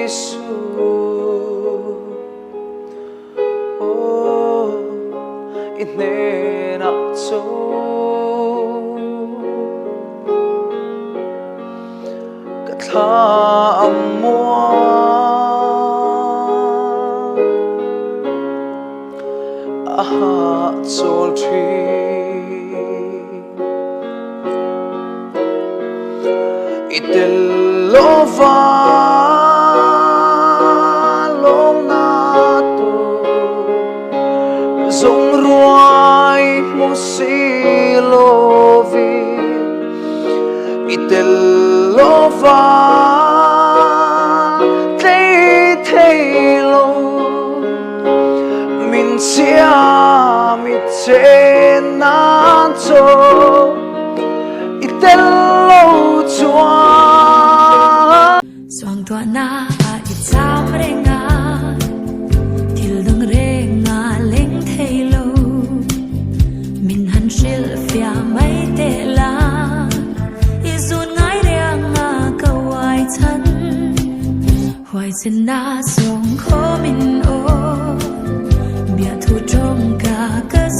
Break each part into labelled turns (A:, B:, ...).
A: Giêsu ine na cho ka tha amwa aha chol thi Itelova long na to zong ruai mo silovi Itelova lo min sia mi che na cho Itelo chua
B: Soang tua na itam renga Til dang renga leng thei lo Min han shil fia mai te la Izun ngai renga kawai chan Hoai chen na song kho min o Bia thu trong ka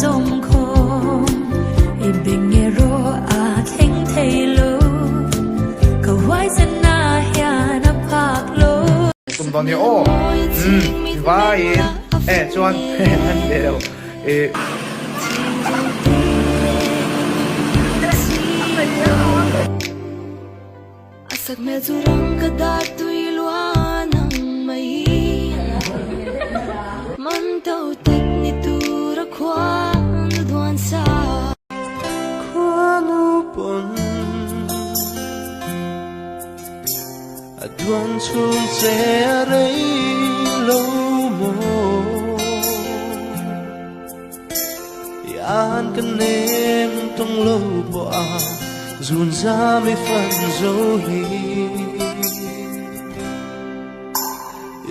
B: zong kho I bengero a theng thei lo Kawai chen na hia na pak lo
C: Cùng vào nhiều ô vai chuan han đều
D: Asat me zurang kadar tui luan ang mai Man tau tek ni tu ra kwan duan sa
A: Kwanu pon Aduan chung che rei lo mo Yan kan nem tong lo bo a Zun za mi fan zo hi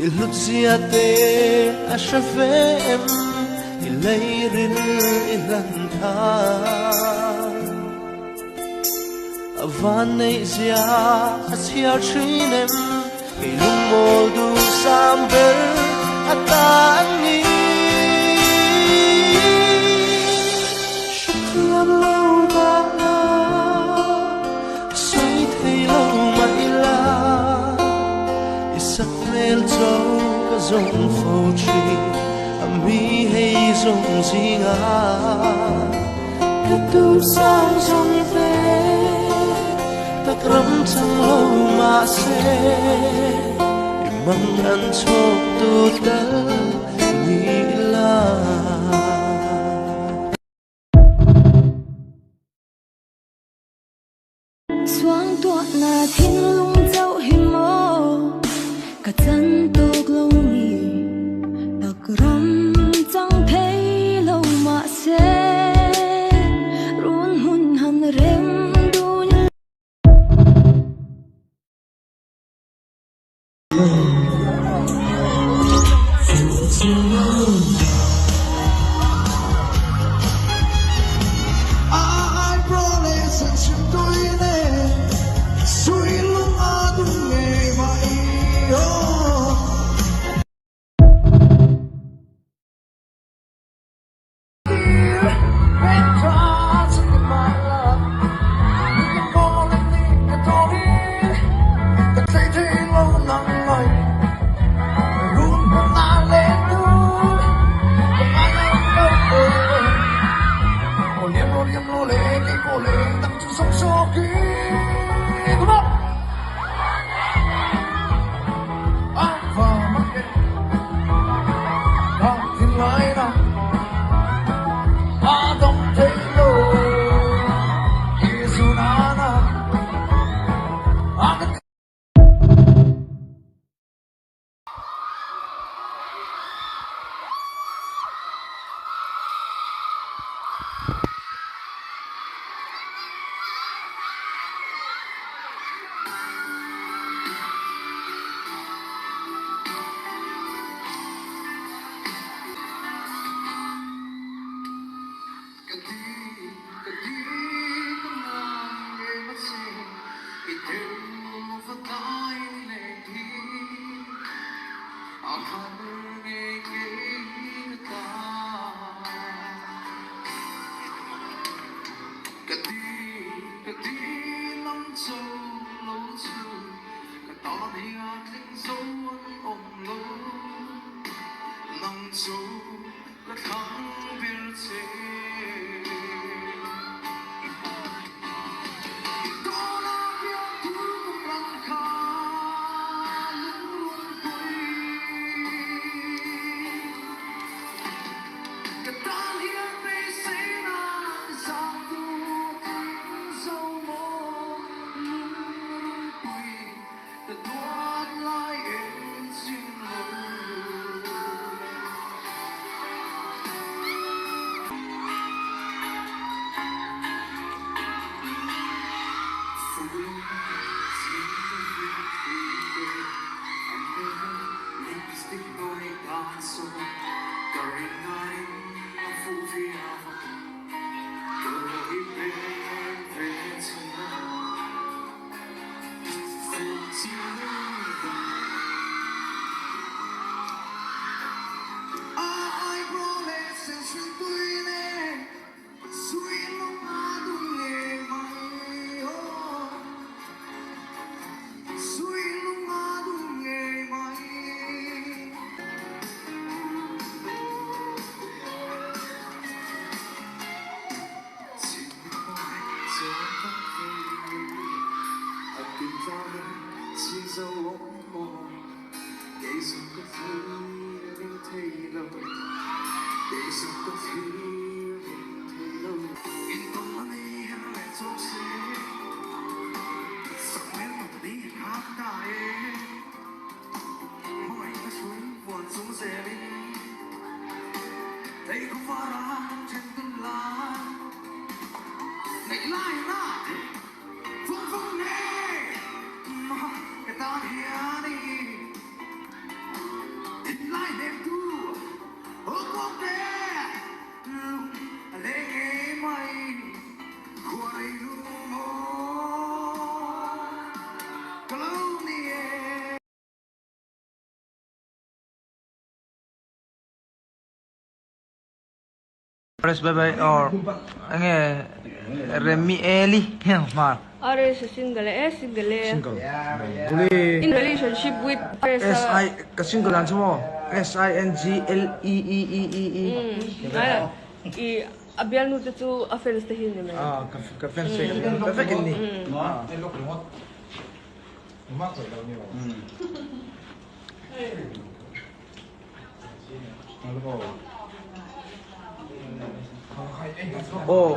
A: Ilut ziate a shafem Ilayrin ilan tha Avan nei zia a chiar trinem Ilum mol du samber atani Shukran lo ba la Soy thei lo ma ila Isak mel zo ka zong fo tri Ami hei zong zinga Katu sang zong ve Takram chang lo ma se Imang an chok tu tal ni la
D: Soang tua na thin lung dâu hi mo Ka chan tok lo ni Takram chang thei lo ma se Run hun han rem dun
A: Ai promise and chim tôi nè suy lung a tung nghe mai ho
C: Press bye bye or nghe Remi Eli mà
E: RS single single
C: Uli
E: in relationship with
C: S I cái single là sao SINGLEEEEE
E: i abian nu tu affairs te hin me
C: cái fan sẽ cái phải cái này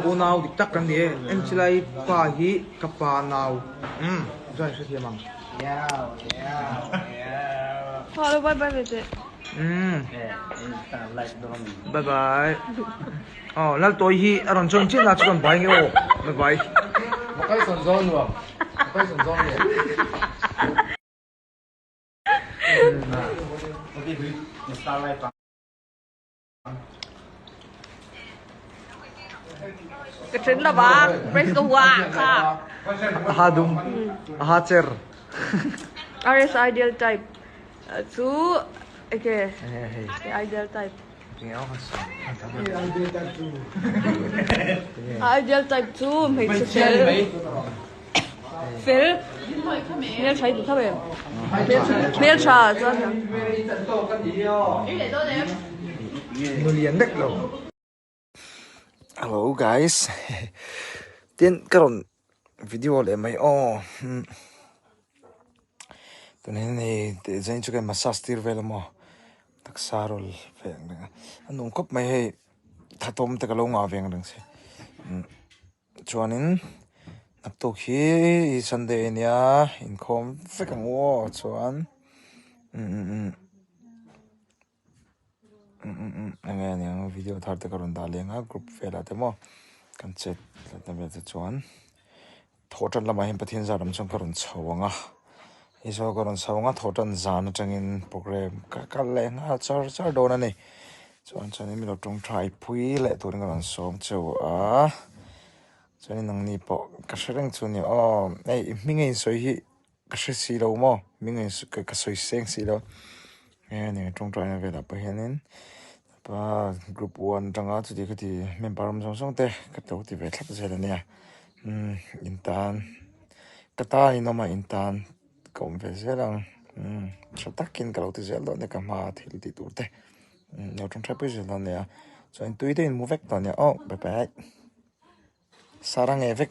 C: unau dik tak kan ni em chilai pa hi kapa nau rồi sẽ thiam mang
E: hello bye bye mate
C: bye bye lal toi hi aron chon chin la chon bai nge bye bye
F: một cái sồn rôn luôn, một cái sồn rôn luôn. Okay, we start right back.
E: cái chuyện là ba press go wa ka
C: ahadum ahacher
E: RS ideal type tu okay ideal type ideal type 2 mày sẽ phil mail sai được không em mail sai cho
C: million đek lo. Hello guys, tiên karon video le mai tụi này để dành cho cái massage tir về là mo tak sarol về anh nung cốc mai hay thà tôm tak lâu ngào về đằng xe cho nên nắp tô khi Sunday nia income phải càng mua cho anh anh nghe video thar tak karon da lenga group về là thế mo kan chat là thế về cho anh thổ trần là mai hiện pathian ra làm trong karon chawanga iso karon chawanga thổ trần zan changin program ka lenga char dona ni chuan mi lo tong try pui le tur karon som chaw a chuan nang ni po ka shreng chu ni ei mi ngei soi hi ka hre si lo mo mi ngei ka soi seng si lo nghe nè trong trại này về là bây giờ và group 1 trong đó thì member song song te cái đầu thì về thắt sẽ là nè intan cái ta nó mà intan cũng về sẽ là sắp tắc kinh cái đầu thì sẽ là nè cái mà thì tụt te nếu trong trại bây giờ là nè cho anh tùy đến mua vét đó nè bye bye sarang evek